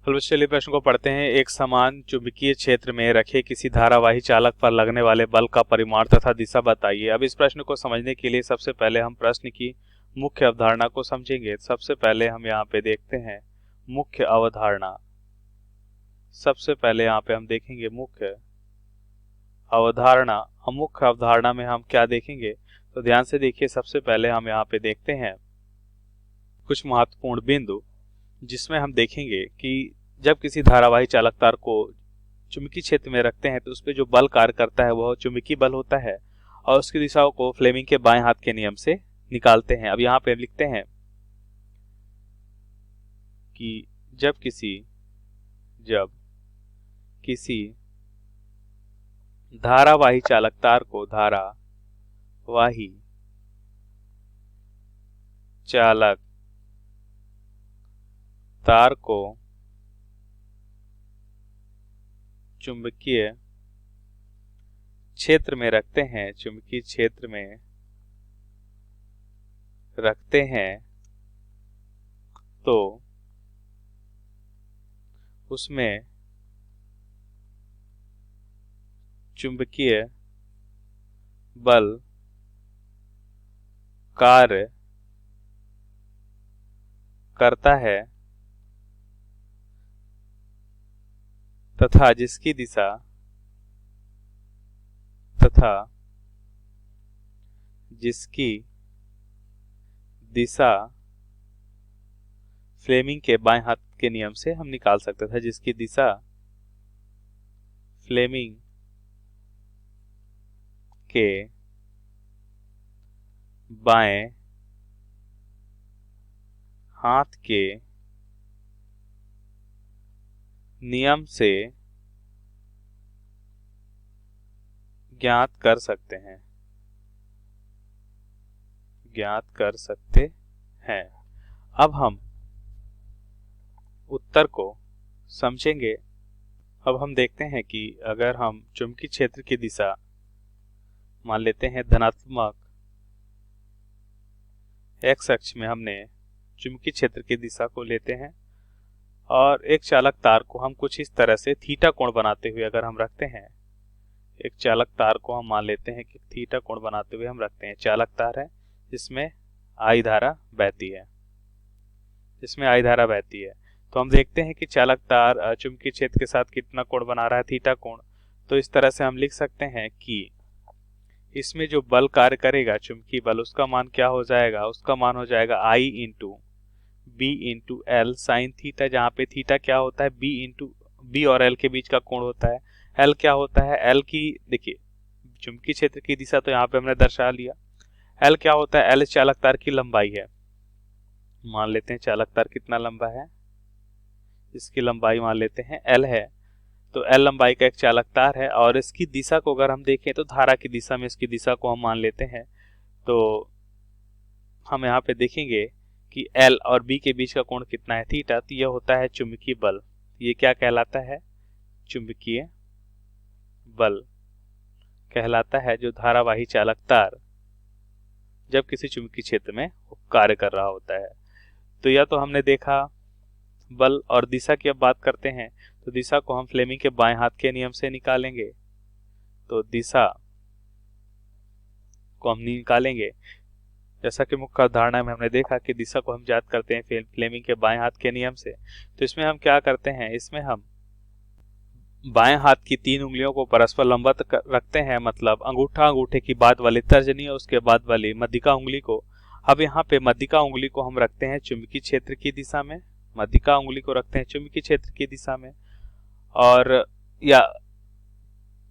चलो चलिए प्रश्न को पढ़ते हैं। एक समान चुंबकीय क्षेत्र में रखे किसी धारावाही चालक पर लगने वाले बल का परिमाण तथा दिशा बताइए। अब इस प्रश्न को समझने के लिए सबसे पहले हम प्रश्न की मुख्य अवधारणा को समझेंगे। सबसे पहले हम यहाँ पे देखते हैं मुख्य अवधारणा। सबसे पहले यहाँ पे हम देखेंगे मुख्य अवधारणा। मुख्य अवधारणा में हम क्या देखेंगे, तो ध्यान से देखिए। सबसे पहले हम यहाँ पे देखते हैं कुछ महत्वपूर्ण बिंदु, जिसमें हम देखेंगे कि जब किसी धारावाही चालक तार को चुंबकीय क्षेत्र में रखते हैं तो उस पर जो बल कार्य करता है वह चुंबकीय बल होता है और उसकी दिशाओं को फ्लेमिंग के बाएं हाथ के नियम से निकालते हैं। अब यहाँ पे हम लिखते हैं कि जब किसी धारावाही चालक तार को धारावाही चालक तार को चुंबकीय क्षेत्र में रखते हैं, चुंबकीय क्षेत्र में रखते हैं, तो उसमें चुंबकीय बल कार्य करता है तथा जिसकी दिशा फ्लेमिंग के बाएं हाथ के नियम से हम निकाल सकते थे। जिसकी दिशा फ्लेमिंग के बाएं हाथ के नियम से ज्ञात कर सकते हैं। अब हम उत्तर को समझेंगे। अब हम देखते हैं कि अगर हम चुंबकीय क्षेत्र की दिशा मान लेते हैं धनात्मक एक्स अक्ष में, हमने चुंबकीय क्षेत्र की दिशा को लेते हैं और एक चालक तार को हम कुछ इस तरह से थीटा कोण बनाते हुए अगर हम रखते हैं, एक चालक तार को हम मान लेते हैं कि थीटा कोण बनाते हुए हम रखते हैं। चालक तार है जिसमें आई धारा बहती है, तो हम देखते हैं कि चालक तार चुंबकीय क्षेत्र के साथ कितना कोण बना रहा है, थीटा कोण। तो इस तरह से हम लिख सकते हैं कि इसमें जो बल कार्य करेगा चुंबकीय बल, उसका मान क्या हो जाएगा, उसका मान हो जाएगा I into B into L sine theta, जहाँ पे थीटा क्या होता है, बी और एल के बीच का कोण होता है। एल क्या होता है, एल की देखिए चुंबकीय क्षेत्र की दिशा तो यहाँ पे हमने दर्शा लिया। एल क्या होता है, एल चालक तार की लंबाई है। मान लेते हैं चालक तार कितना लंबा है, इसकी लंबाई मान लेते हैं एल है। तो एल लंबाई का एक चालक तार है और इसकी दिशा को अगर हम देखें तो धारा की दिशा में इसकी दिशा को हम मान लेते हैं। तो हम यहाँ पे देखेंगे कि एल और बी के बीच का कोण कितना है, थीटा। तो यह होता है चुंबकीय बल। ये क्या कहलाता है, चुंबकीय बल कहलाता है, जो धारावाही चालक तार जब किसी चुंबकीय क्षेत्र में कार्य कर रहा होता है। तो यह तो हमने देखा बल। और दिशा की अब बात करते हैं, तो दिशा को हम फ्लेमिंग के बाएं हाथ के नियम से निकालेंगे। तो दिशा को हम निकालेंगे, जैसा कि मुख्य अवधारणा में हमने देखा कि दिशा को हम ज्ञात करते हैं फ्लेमिंग के बाएं हाथ के नियम से। तो इसमें हम क्या करते हैं, इसमें हम बाएं हाथ की 3 उंगलियों को परस्पर लंबवत रखते हैं, मतलब अंगूठा अंगूठे की बाद वाली तर्जनी और उसके बाद वाली मध्यिका उंगली को। अब यहाँ पे मध्यिका उंगली को हम रखते हैं चुंबकीय क्षेत्र की दिशा में, मध्यिका उंगली को रखते हैं चुंबकीय क्षेत्र की दिशा में। और या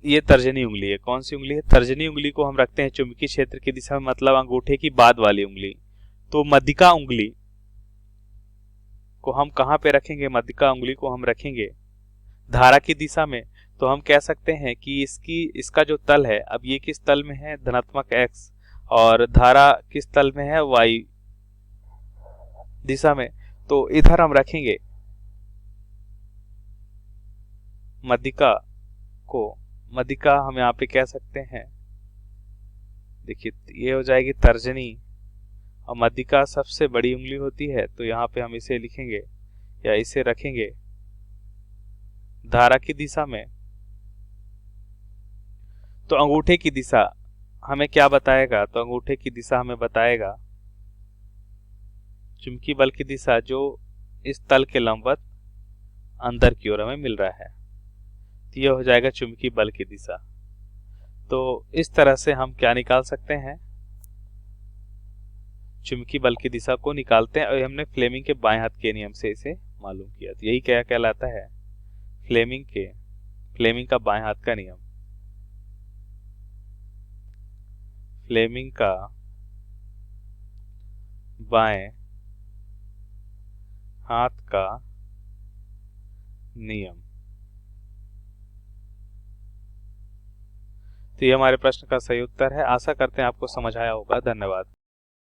ये तर्जनी उंगली है, कौन सी उंगली है, तर्जनी उंगली को हम रखते हैं चुंबकीय क्षेत्र की दिशा में, मतलब अंगूठे की बाद वाली उंगली। तो मध्यिका उंगली को हम कहाँ पे रखेंगे, मध्यिका उंगली को हम रखेंगे धारा की दिशा में। तो हम कह सकते हैं कि इसका जो तल है, अब ये किस तल में है, धनात्मक एक्स, और धारा किस तल में है, वाई दिशा में। तो इधर हम रखेंगे मध्यिका को, मध्यिका हम यहाँ पे कह सकते हैं, देखिए ये हो जाएगी तर्जनी और मध्यिका सबसे बड़ी उंगली होती है। तो यहाँ पे हम इसे लिखेंगे या इसे रखेंगे धारा की दिशा में, तो अंगूठे की दिशा हमें क्या बताएगा? तो अंगूठे की दिशा हमें बताएगा चुंबकीय बल की दिशा जो इस तल के लंबवत अंदर की ओर हमें मिल रहा है। तो यह हो जाएगा चुंबकीय बल की दिशा। तो इस तरह से हम क्या निकाल सकते हैं? चुंबकीय बल की दिशा को निकालते हैं, और हमने फ्लेमिंग के बाएं हाथ के नियम से इसे मालूम किया। तो यही क्या कहलाता है? फ्लेमिंग का बाएं हाथ का नियम। फ्लेमिंग का बाएं हाथ का नियम। तो ये हमारे प्रश्न का सही उत्तर है। आशा करते हैं आपको समझ आया होगा। धन्यवाद।